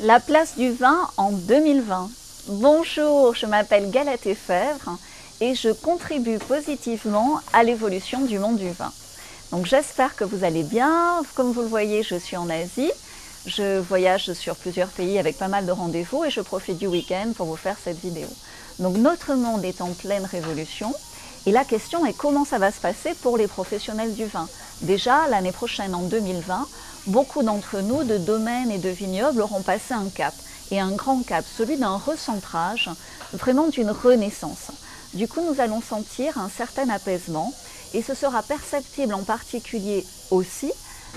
La place du vin en 2020. Bonjour, je m'appelle Galatée Fèvre et je contribue positivement à l'évolution du monde du vin. Donc j'espère que vous allez bien. Comme vous le voyez, je suis en Asie. Je voyage sur plusieurs pays avec pas mal de rendez-vous et je profite du week-end pour vous faire cette vidéo. Donc notre monde est en pleine révolution et la question est comment ça va se passer pour les professionnels du vin. Déjà, l'année prochaine, en 2020, beaucoup d'entre nous, de domaines et de vignobles, auront passé un cap, et un grand cap, celui d'un recentrage, vraiment d'une renaissance. Du coup, nous allons sentir un certain apaisement, et ce sera perceptible en particulier aussi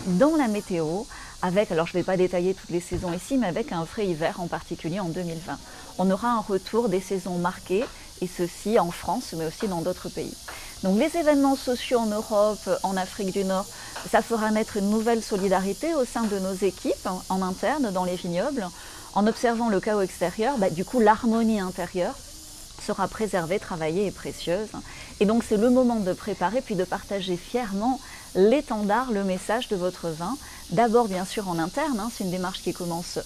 dans la météo, avec, alors je ne vais pas détailler toutes les saisons ici, mais avec un vrai hiver en particulier en 2020. On aura un retour des saisons marquées, et ceci en France, mais aussi dans d'autres pays. Donc les événements sociaux en Europe, en Afrique du Nord, ça fera naître une nouvelle solidarité au sein de nos équipes en interne dans les vignobles. En observant le chaos extérieur, du coup l'harmonie intérieure sera préservée, travaillée et précieuse. Et donc c'est le moment de préparer puis de partager fièrement l'étendard, le message de votre vin. D'abord bien sûr en interne, c'est une démarche qui commence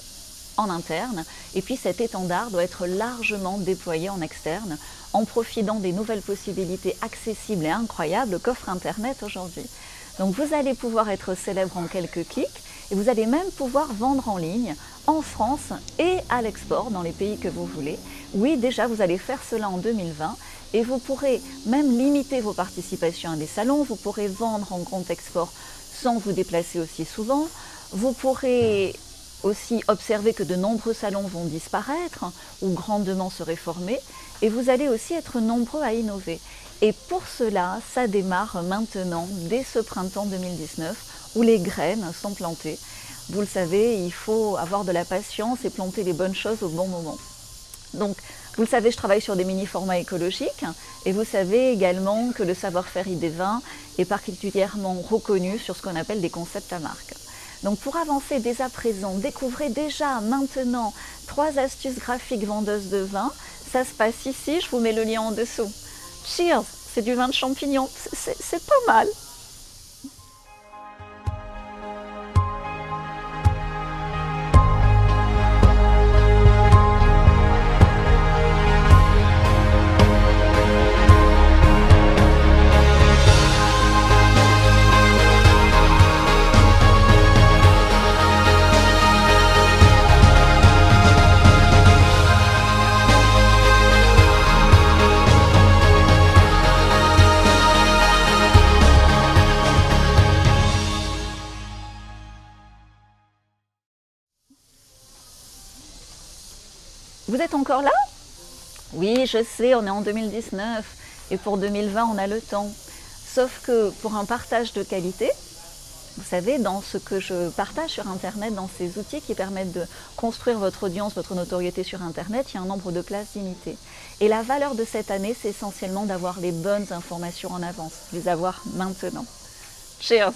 en interne, et puis cet étendard doit être largement déployé en externe, en profitant des nouvelles possibilités accessibles et incroyables qu'offre Internet aujourd'hui. Donc vous allez pouvoir être célèbre en quelques clics, et vous allez même pouvoir vendre en ligne, en France et à l'export, dans les pays que vous voulez. Oui, déjà vous allez faire cela en 2020, et vous pourrez même limiter vos participations à des salons, vous pourrez vendre en grand export sans vous déplacer aussi souvent, vous pourrez aussi observer que de nombreux salons vont disparaître ou grandement se réformer, et vous allez aussi être nombreux à innover. Et pour cela, ça démarre maintenant, dès ce printemps 2019, où les graines sont plantées. Vous le savez, il faut avoir de la patience et planter les bonnes choses au bon moment. Donc, vous le savez, je travaille sur des mini-formats écologiques, et vous savez également que le savoir-faire IDVin est particulièrement reconnu sur ce qu'on appelle des concepts à marque. Donc pour avancer dès à présent, découvrez déjà maintenant 3 astuces graphiques vendeuses de vin. Ça se passe ici, je vous mets le lien en dessous. Cheers, c'est du vin de champignon, c'est pas mal. Vous êtes encore là? Oui, je sais, on est en 2019 et pour 2020, on a le temps. Sauf que pour un partage de qualité, vous savez, dans ce que je partage sur Internet, dans ces outils qui permettent de construire votre audience, votre notoriété sur Internet, il y a un nombre de places limité. Et la valeur de cette année, c'est essentiellement d'avoir les bonnes informations en avance, les avoir maintenant. Cheers!